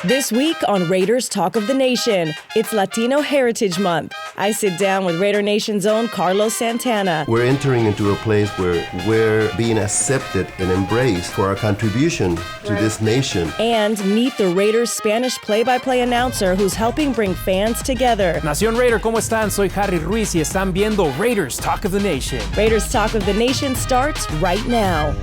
This week on Raiders Talk of the Nation, it's Latino Heritage Month. I sit down with Raider Nation's own Carlos Santana. We're entering into a place where we're being accepted and embraced for our contribution to this nation. And meet the Raiders' Spanish play-by-play announcer who's helping bring fans together. Nación Raider, ¿cómo están? Soy Harry Ruiz y están viendo Raiders Talk of the Nation. Raiders Talk of the Nation starts right now.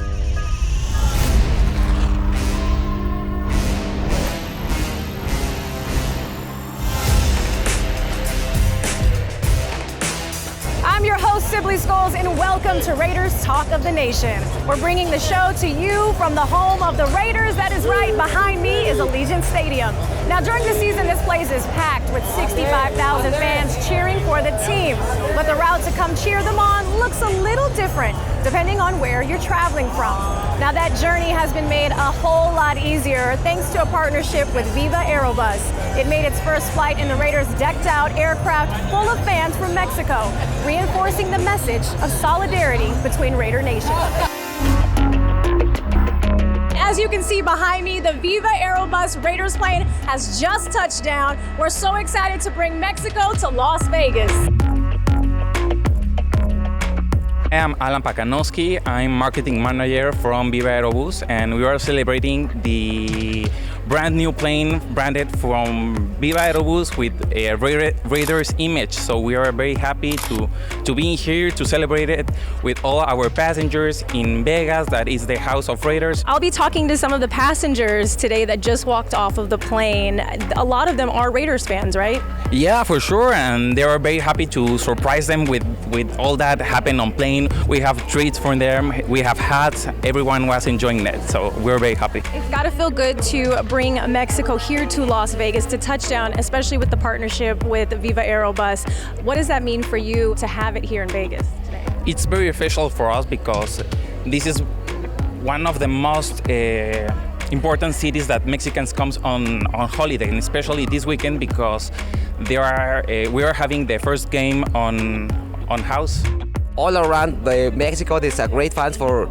I'm your host, Sibley Scholes, and welcome to Raiders Talk of the Nation. We're bringing the show to you from the home of the Raiders. That is right, behind me is Allegiant Stadium. Now, during the season, this place is packed with 65,000 fans cheering for the team. But the route to come cheer them on looks a little different, depending on where you're traveling from. Now, that journey has been made a whole lot easier thanks to a partnership with Viva Aerobus. It made its first flight in the Raiders' decked-out aircraft full of fans from Mexico, reinforcing the message of solidarity between Raider Nation. As you can see behind me, the Viva Aerobus Raiders plane has just touched down. We're so excited to bring Mexico to Las Vegas. I'm Alan Pakanowski. I'm marketing manager from Viva Aerobus, and we are celebrating the brand new plane branded from Viva Aerobus with a Raiders image. So we are very happy to be here to celebrate it with all our passengers in Vegas. That is the house of Raiders. I'll be talking to some of the passengers today that just walked off of the plane. A lot of them are Raiders fans, right? Yeah, for sure, and they are very happy to surprise them with all that happened on plane. We have treats for them, we have hats, everyone was enjoying it, so we're very happy. It's got to feel good to bring Mexico here to Las Vegas to touchdown, especially with the partnership with Viva Aerobus. What does that mean for you to have it here in Vegas today? It's very official for us because this is one of the most important cities that Mexicans comes on holiday, and especially this weekend because we are having the first game on house. All around Mexico, there's a great fans for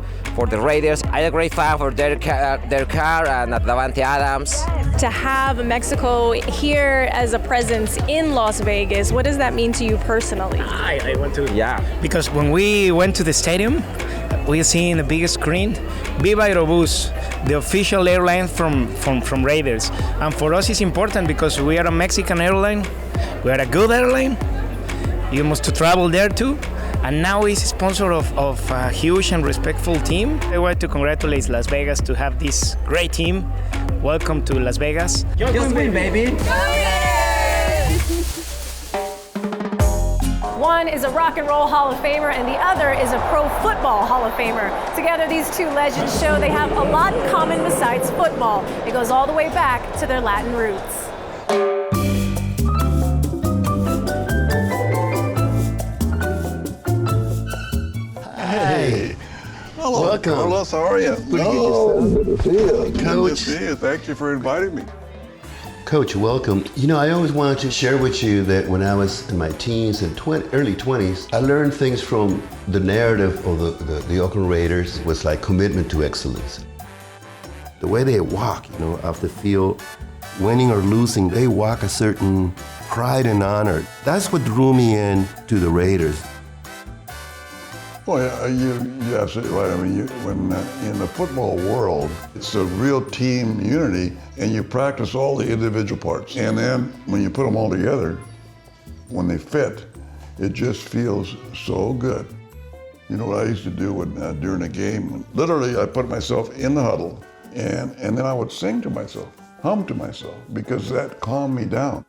the Raiders. I'm a great fan for Derek Carr and Davante Adams. To have Mexico here as a presence in Las Vegas, what does that mean to you personally? I want to. Yeah. Because when we went to the stadium, we seen the biggest screen, Viva Aerobus, the official airline from Raiders. And for us, it's important because we are a Mexican airline. We are a good airline. You must travel there too. And now he's a sponsor of a huge and respectful team. I want to congratulate Las Vegas to have this great team. Welcome to Las Vegas. Just win, baby. One is a Rock and Roll Hall of Famer and the other is a Pro Football Hall of Famer. Together, these two legends show they have a lot in common besides football. It goes all the way back to their Latin roots. Hey. Hello, Welcome. Carlos. How are you? Good to see you. Good to Coach. see you. Thank you for inviting me. Coach, welcome. You know, I always wanted to share with you that when I was in my teens and early 20s, I learned things from the narrative of the Oakland Raiders. It was like commitment to excellence. The way they walk, you know, off the field, winning or losing, they walk a certain pride and honor. That's what drew me in to the Raiders. Well, you're absolutely right. I mean, when in the football world, it's a real team unity, and you practice all the individual parts. And then when you put them all together, when they fit, it just feels so good. You know what I used to do during a game? Literally, I put myself in the huddle, and then I would sing to myself, hum to myself, because that calmed me down.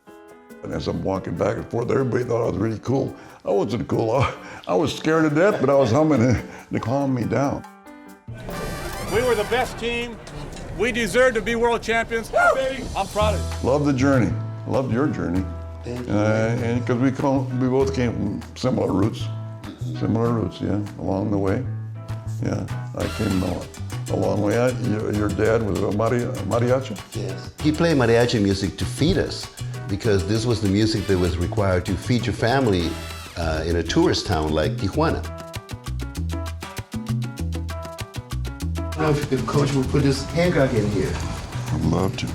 And as I'm walking back and forth, everybody thought I was really cool. I wasn't cool. I was scared to death, but I was humming to calm me down. We were the best team. We deserve to be world champions. Baby, I'm proud of you. Love the journey. Loved your journey. Thank you. And because we both came from similar roots, yeah, along the way. Yeah, I came a long way. Your dad was a mariachi? Yes. He played mariachi music to feed us because this was the music that was required to feed your family in a tourist town like Tijuana. I don't know if Coach will put this Hancock in here. I'd love to.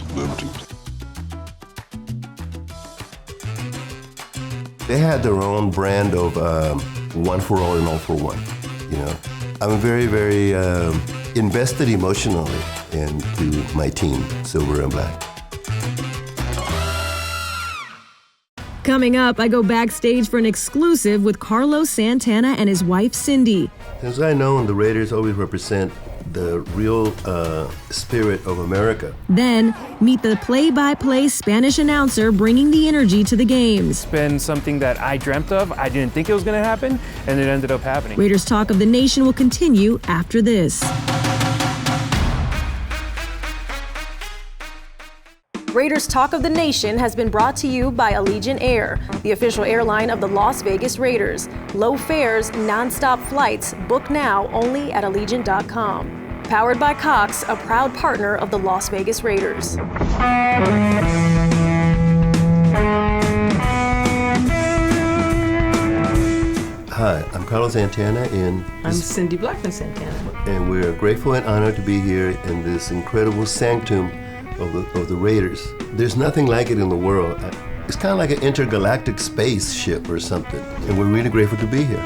They had their own brand of one for all and all for one. You know, I'm very, very invested emotionally into my team, Silver and Black. Coming up, I go backstage for an exclusive with Carlos Santana and his wife, Cindy. As I know, the Raiders always represent the real spirit of America. Then, meet the play-by-play Spanish announcer bringing the energy to the games. It's been something that I dreamt of. I didn't think it was going to happen, and it ended up happening. Raiders Talk of the Nation will continue after this. Raiders Talk of the Nation has been brought to you by Allegiant Air, the official airline of the Las Vegas Raiders. Low fares, non-stop flights. Book now only at Allegiant.com. Powered by Cox, a proud partner of the Las Vegas Raiders. Hi, I'm Carlos Santana, and I'm Cindy Blackman Santana. And we're grateful and honored to be here in this incredible sanctum of the Raiders. There's nothing like it in the world. It's kind of like an intergalactic spaceship or something, and we're really grateful to be here.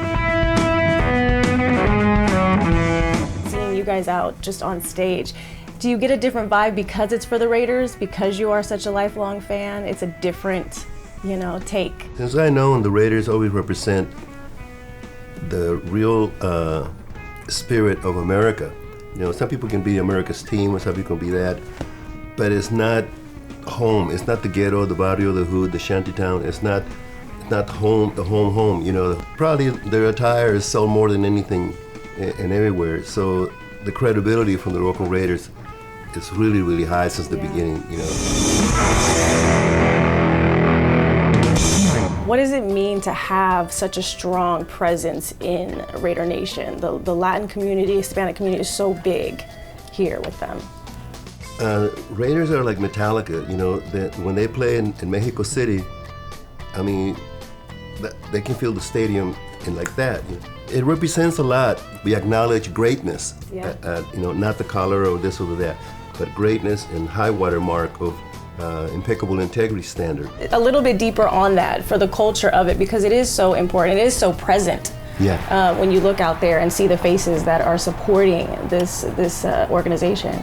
Seeing you guys out just on stage, do you get a different vibe because it's for the Raiders? Because you are such a lifelong fan, it's a different, take? Since I know the Raiders always represent the real spirit of America. Some people can be America's team, or some people can be that. But it's not home. It's not the ghetto, the barrio, the hood, the shantytown. It's not home, the home. Probably their attire is sold more than anything and everywhere. So the credibility from the local Raiders is really, really high since the beginning. What does it mean to have such a strong presence in Raider Nation? The Latin community, Hispanic community is so big here with them. Raiders are like Metallica, that when they play in Mexico City, they can fill the stadium in like that. It represents a lot. We acknowledge greatness, not the color or this or that, but greatness and high water mark of impeccable integrity standard. A little bit deeper on that for the culture of it, because it is so important, it is so present. Yeah. When you look out there and see the faces that are supporting this organization.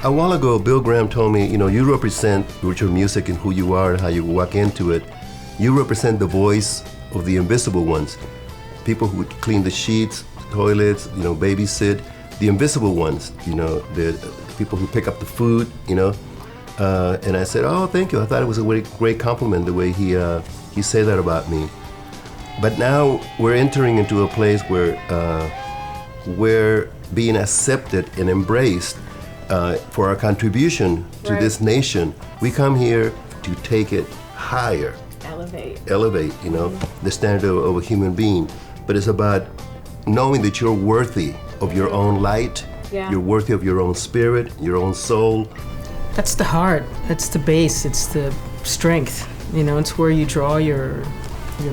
A while ago, Bill Graham told me, you represent, with your music and who you are and how you walk into it, you represent the voice of the invisible ones. People who clean the sheets, toilets, babysit, the invisible ones, the people who pick up the food, And I said, oh, thank you. I thought it was a great compliment the way he said that about me. But now we're entering into a place where we're being accepted and embraced for our contribution to this nation. We come here to take it higher. Elevate, the standard of a human being. But it's about knowing that you're worthy of your own light, you're worthy of your own spirit, your own soul. That's the heart, that's the base, it's the strength. It's where you draw your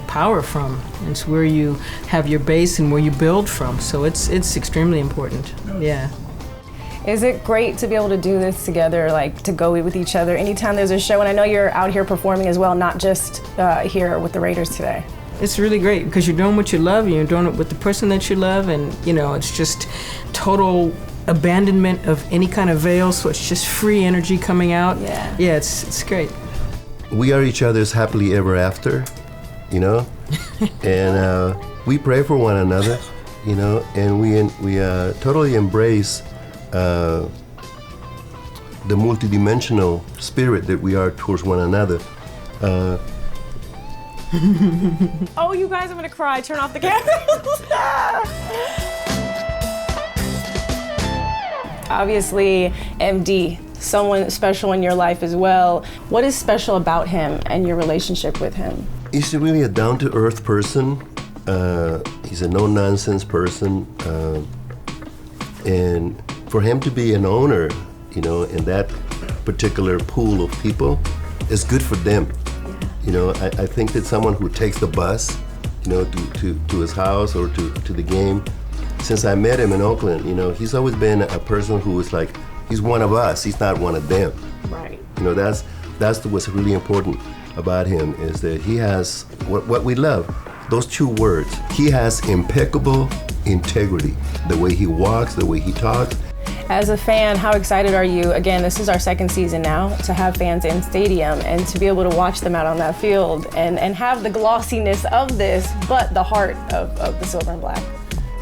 power from. It's where you have your base and where you build from. So it's extremely important, yeah. Is it great to be able to do this together, like to go with each other anytime there's a show? And I know you're out here performing as well, not just here with the Raiders today. It's really great because you're doing what you love, and you're doing it with the person that you love, and it's just total abandonment of any kind of veil, so it's just free energy coming out. Yeah, it's great. We are each other's happily ever after, and we pray for one another, and we totally embrace the multidimensional spirit that we are towards one another. Oh, you guys, I'm gonna cry. Turn off the camera. Obviously, MD, someone special in your life as well. What is special about him and your relationship with him? He's really a down-to-earth person. He's a no-nonsense person. And for him to be an owner, in that particular pool of people, is good for them. I think that someone who takes the bus, to his house or to the game, since I met him in Oakland, he's always been a person who is like, he's one of us, he's not one of them. Right. That's what's really important. about him is that he has what we love, those two words. He has impeccable integrity. The way he walks, the way he talks. As a fan, how excited are you? Again, this is our second season now to have fans in stadium and to be able to watch them out on that field and have the glossiness of this, but the heart of the silver and black.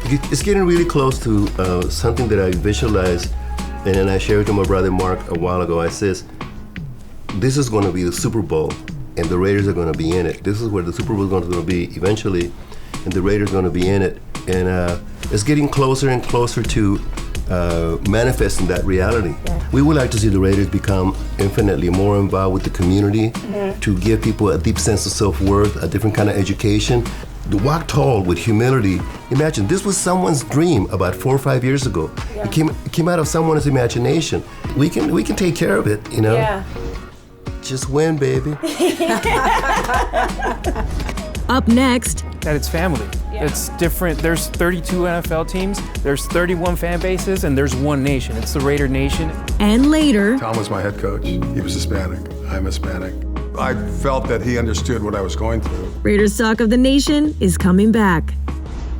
It's getting really close to something that I visualized, and then I shared with my brother Mark a while ago. I says, this is going to be the Super Bowl, and the Raiders are going to be in it. This is where the Super Bowl is going to be eventually, and the Raiders are going to be in it. And it's getting closer and closer to manifesting that reality. Yeah. We would like to see the Raiders become infinitely more involved with the community, to give people a deep sense of self-worth, a different kind of education. To walk tall with humility. Imagine, this was someone's dream about 4 or 5 years ago. Yeah. It came out of someone's imagination. We can take care of it, you know? Yeah. Just win, baby. Up next. That it's family. Yeah. It's different. There's 32 NFL teams, there's 31 fan bases, and there's one nation. It's the Raider Nation. And later. Tom was my head coach. He was Hispanic. I'm Hispanic. I felt that he understood what I was going through. Raiders Talk of the Nation is coming back.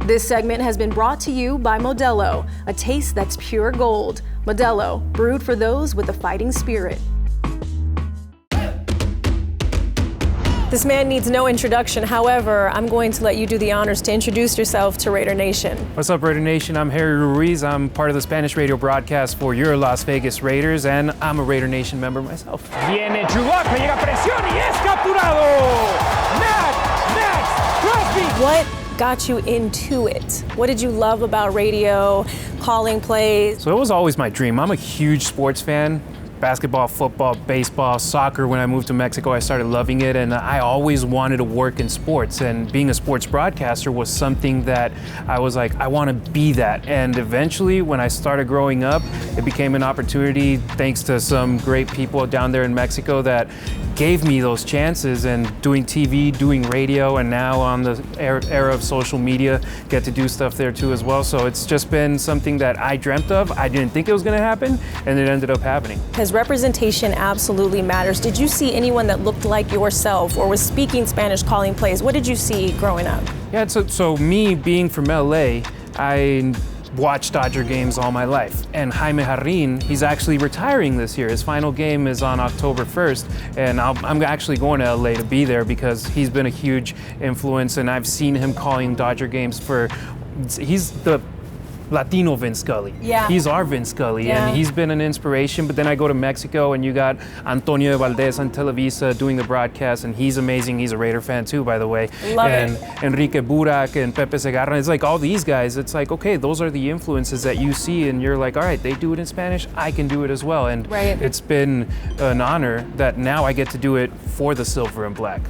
This segment has been brought to you by Modelo, a taste that's pure gold. Modelo, brewed for those with a fighting spirit. This man needs no introduction. However, I'm going to let you do the honors to introduce yourself to Raider Nation. What's up, Raider Nation? I'm Harry Ruiz. I'm part of the Spanish radio broadcast for your Las Vegas Raiders, and I'm a Raider Nation member myself. Viene Chewbacca, llega presión y es capturado. Max Crosby. What got you into it? What did you love about radio, calling plays? So it was always my dream. I'm a huge sports fan. Basketball, football, baseball, soccer. When I moved to Mexico, I started loving it, and I always wanted to work in sports, and being a sports broadcaster was something that I was like, I want to be that. And eventually, when I started growing up, it became an opportunity thanks to some great people down there in Mexico that gave me those chances, and doing TV, doing radio, and now on the era of social media, get to do stuff there too as well. So it's just been something that I dreamt of. I didn't think it was going to happen, and it ended up happening. Because representation absolutely matters. Did you see anyone that looked like yourself or was speaking Spanish calling plays? What did you see growing up? Yeah, so me being from LA, I watched Dodger games all my life. And Jaime Jarrín, he's actually retiring this year. His final game is on October 1st, and I'm actually going to LA to be there because he's been a huge influence, and I've seen him calling Dodger games he's the Latino Vince Scully. Yeah. He's our Vince Scully, and he's been an inspiration. But then I go to Mexico, and you got Antonio Valdez on Televisa doing the broadcast, and he's amazing. He's a Raider fan too, by the way. Love and it. Enrique Burak and Pepe Segarra. It's like all these guys, it's like, okay, those are the influences that you see, and you're like, all right, they do it in Spanish, I can do it as well. And it's been an honor that now I get to do it for the silver and black.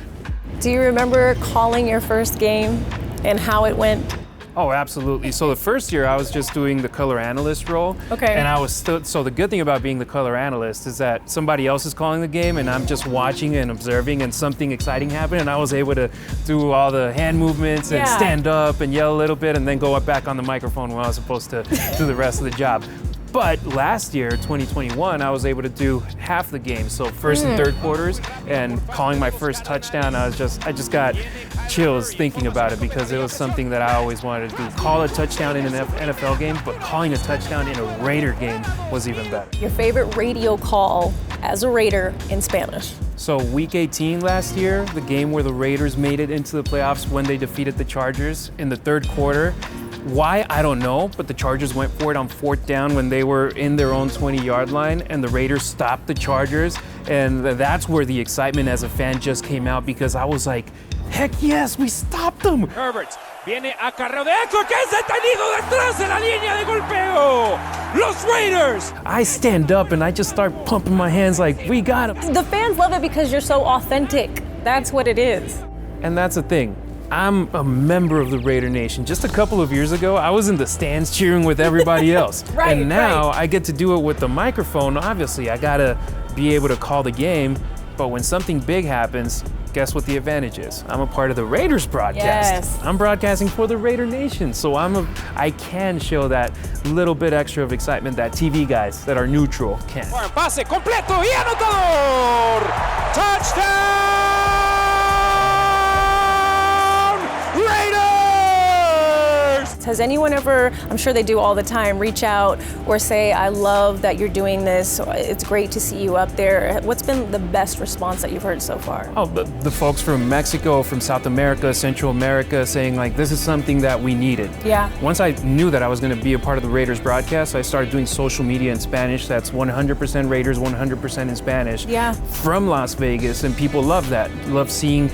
Do you remember calling your first game and how it went? Oh, absolutely. So the first year I was just doing the color analyst role. Okay. And I was still, so the good thing about being the color analyst is that somebody else is calling the game and I'm just watching and observing, and something exciting happened and I was able to do all the hand movements and stand up and yell a little bit and then go up back on the microphone when I was supposed to do the rest of the job. But last year, 2021, I was able to do half the game, so first and third quarters, and calling my first touchdown, I just got chills thinking about it because it was something that I always wanted to do. Call a touchdown in an NFL game, but calling a touchdown in a Raider game was even better. Your favorite radio call as a Raider in Spanish? So week 18 last year, the game where the Raiders made it into the playoffs when they defeated the Chargers in the third quarter. Why, I don't know, but the Chargers went for it on fourth down when they were in their own 20-yard line, and the Raiders stopped the Chargers, and that's where the excitement as a fan just came out because I was like, heck yes, we stopped them. Herbert viene acarreo de hecho que es detenido detrás de la línea de golpeo. Los Raiders. I stand up and I just start pumping my hands like, we got him. The fans love it because you're so authentic. That's what it is. And that's the thing. I'm a member of the Raider Nation. Just a couple of years ago, I was in the stands cheering with everybody else. And now I get to do it with the microphone. Obviously, I gotta be able to call the game, but when something big happens, guess what the advantage is? I'm a part of the Raiders broadcast. Yes. I'm broadcasting for the Raider Nation, so I can show that little bit extra of excitement that TV guys that are neutral can't. Pase completo y anotador. Touchdown! Has anyone ever, I'm sure they do all the time, reach out or say, I love that you're doing this, it's great to see you up there? What's been the best response that you've heard so far? Oh, the folks from Mexico, from South America, Central America, saying like, this is something that we needed. Yeah. Once I knew that I was going to be a part of the Raiders broadcast, I started doing social media in Spanish. That's 100% Raiders, 100% in Spanish. Yeah. From Las Vegas, and people love that. Love seeing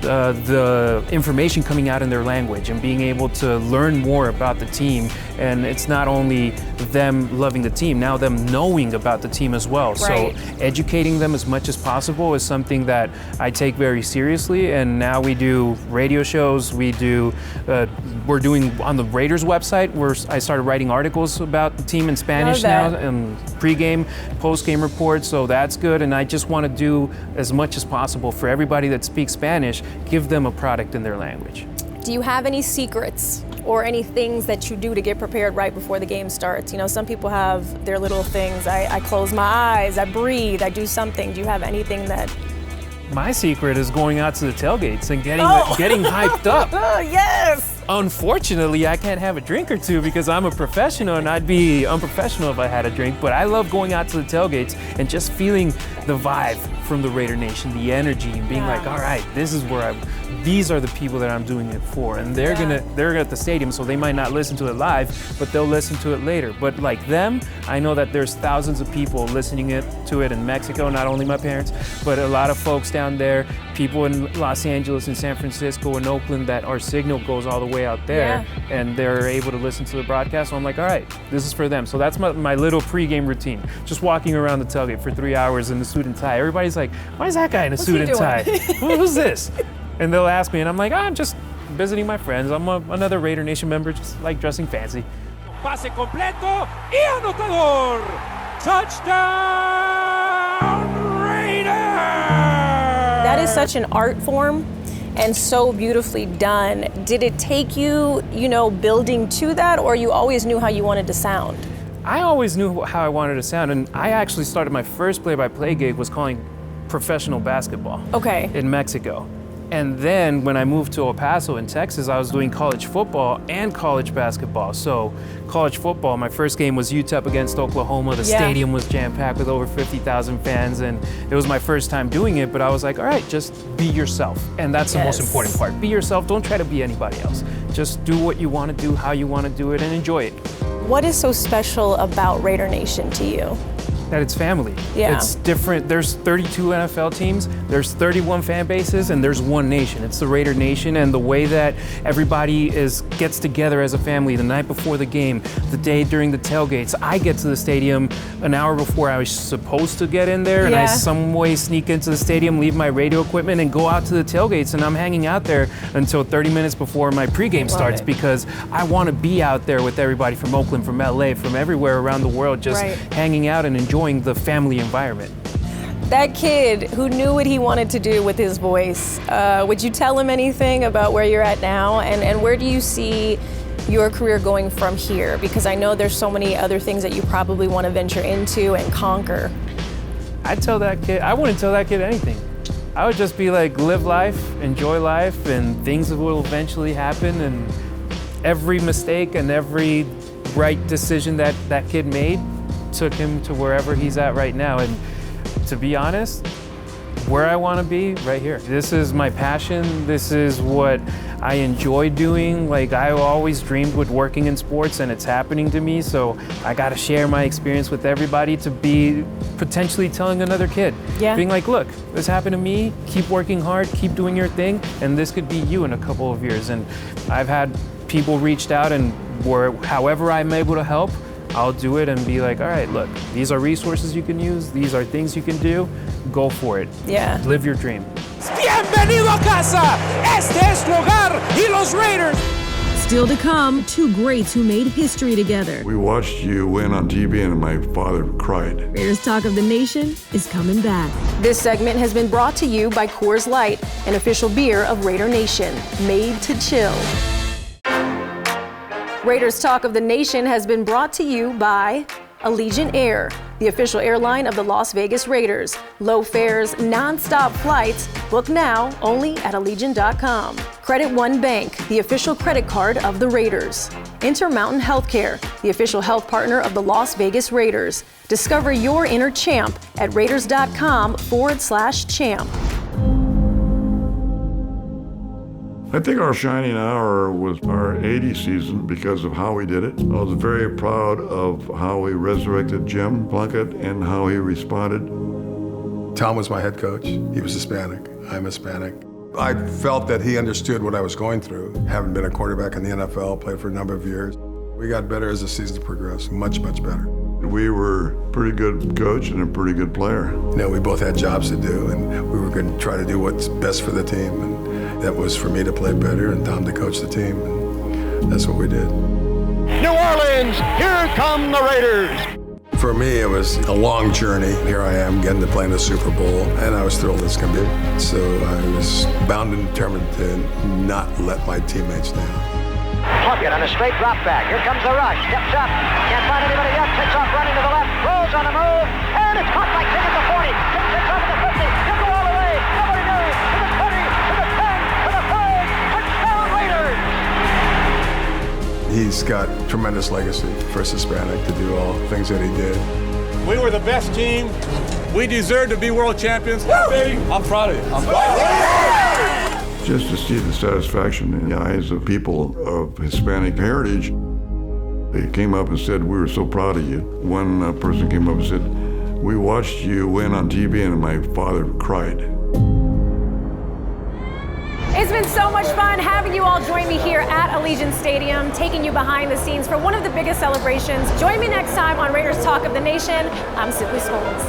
the information coming out in their language and being able to learn more about the team. And it's not only them loving the team, now them knowing about the team as well. Right. So educating them as much as possible is something that I take very seriously. And now we do radio shows. We're doing on the Raiders website where I started writing articles about the team in Spanish now, and pre-game, post-game reports. So that's good. And I just want to do as much as possible for everybody that speaks Spanish, give them a product in their language. Do you have any secrets or any things that you do to get prepared right before the game starts? You know, some people have their little things. I close my eyes, I breathe, I do something. Do you have anything that... My secret is going out to the tailgates and getting hyped up. Yes! Unfortunately, I can't have a drink or two because I'm a professional, and I'd be unprofessional if I had a drink, but I love going out to the tailgates and just feeling the vibe from the Raider Nation, the energy, and being like, all right, this is where these are the people that I'm doing it for, and they're at the stadium, so they might not listen to it live, but they'll listen to it later. But like them, I know that there's thousands of people listening to it in Mexico, not only my parents, but a lot of folks down there, people in Los Angeles and San Francisco and Oakland, that our signal goes all the way out there, and they're able to listen to the broadcast. So I'm like, all right, this is for them. So that's my little pregame routine. Just walking around the tailgate for 3 hours in the suit and tie. Everybody's like, why is that guy in a suit and tie? Who's this? And they'll ask me, and I'm like, I'm just visiting my friends. I'm another Raider Nation member, just like dressing fancy. Pase completo y anotador. Touchdown Raiders! That is such an art form and so beautifully done. Did it take you, building to that, or you always knew how you wanted to sound? I always knew how I wanted to sound, and I actually started my first play-by-play gig was calling professional basketball in Mexico. And then when I moved to El Paso in Texas, I was doing college football and college basketball. So college football, my first game was UTEP against Oklahoma. The stadium was jam-packed with over 50,000 fans, and it was my first time doing it, but I was like, all right, just be yourself. And that's the most important part. Be yourself, don't try to be anybody else. Just do what you want to do, how you want to do it, and enjoy it. What is so special about Raider Nation to you? That it's family. Yeah. It's different. There's 32 NFL teams, there's 31 fan bases, and there's one nation. It's the Raider Nation, and the way that everybody gets together as a family the night before the game, the day during the tailgates. I get to the stadium an hour before I was supposed to get in there, and I some way sneak into the stadium, leave my radio equipment, and go out to the tailgates, and I'm hanging out there until 30 minutes before my pregame starts because I want to be out there with everybody from Oakland, from LA, from everywhere around the world, just hanging out and enjoying the family environment. That kid who knew what he wanted to do with his voice, would you tell him anything about where you're at now, and where do you see your career going from here? Because I know there's so many other things that you probably want to venture into and conquer. I wouldn't tell that kid anything. I would just be like, live life, enjoy life, and things will eventually happen, and every mistake and every right decision that kid made took him to wherever he's at right now. And to be honest, where I want to be, right here. This is my passion. This is what I enjoy doing. Like, I always dreamed with working in sports, and it's happening to me. So I got to share my experience with everybody to be potentially telling another kid. Being like, look, this happened to me. Keep working hard, keep doing your thing, and this could be you in a couple of years. And I've had people reached out, and however I'm able to help, I'll do it and be like, all right, look, these are resources you can use, these are things you can do, go for it. Live your dream. Bienvenido a casa. Este es tu hogar y los Raiders. Still to come, two greats who made history together. We watched you win on TV and my father cried. Raiders Talk of the Nation is coming back. This segment has been brought to you by Coors Light, an official beer of Raider Nation, made to chill. Raiders Talk of the Nation has been brought to you by Allegiant Air, the official airline of the Las Vegas Raiders. Low fares, non-stop flights. Book now only at Allegiant.com. Credit One Bank, the official credit card of the Raiders. Intermountain Healthcare, the official health partner of the Las Vegas Raiders. Discover your inner champ at Raiders.com/champ. I think our shining hour was our '80s season because of how we did it. I was very proud of how we resurrected Jim Plunkett and how he responded. Tom was my head coach. He was Hispanic. I'm Hispanic. I felt that he understood what I was going through. Having been a quarterback in the NFL, played for a number of years. We got better as the season progressed, much, much better. We were a pretty good coach and a pretty good player. You know, we both had jobs to do, and we were going to try to do what's best for the team. And that was for me to play better and Tom to coach the team, and that's what we did. New Orleans, here come the Raiders. For me, it was a long journey. Here I am getting to play in the Super Bowl, and I was thrilled as can be. So I was bound and determined to not let my teammates down. Plunkett on a straight drop back. Here comes the rush. Steps up. Can't find anybody yet. Takes off running to the left. Throws on the move. And it's caught by King at the 40. Takes off at the 50. He'll go all the way. Nobody knows. To the 20. To the 10. To the 5. Touchdown Raiders. He's got tremendous legacy for Hispanic to do all the things that he did. We were the best team. We deserve to be world champions. Baby, I'm proud of you. I'm proud of you. Just to see the satisfaction in the eyes of people of Hispanic heritage. They came up and said, "We were so proud of you." One person came up and said, "We watched you win on TV and my father cried." It's been so much fun having you all join me here at Allegiant Stadium, taking you behind the scenes for one of the biggest celebrations. Join me next time on Raiders Talk of the Nation. I'm Simply Scholes.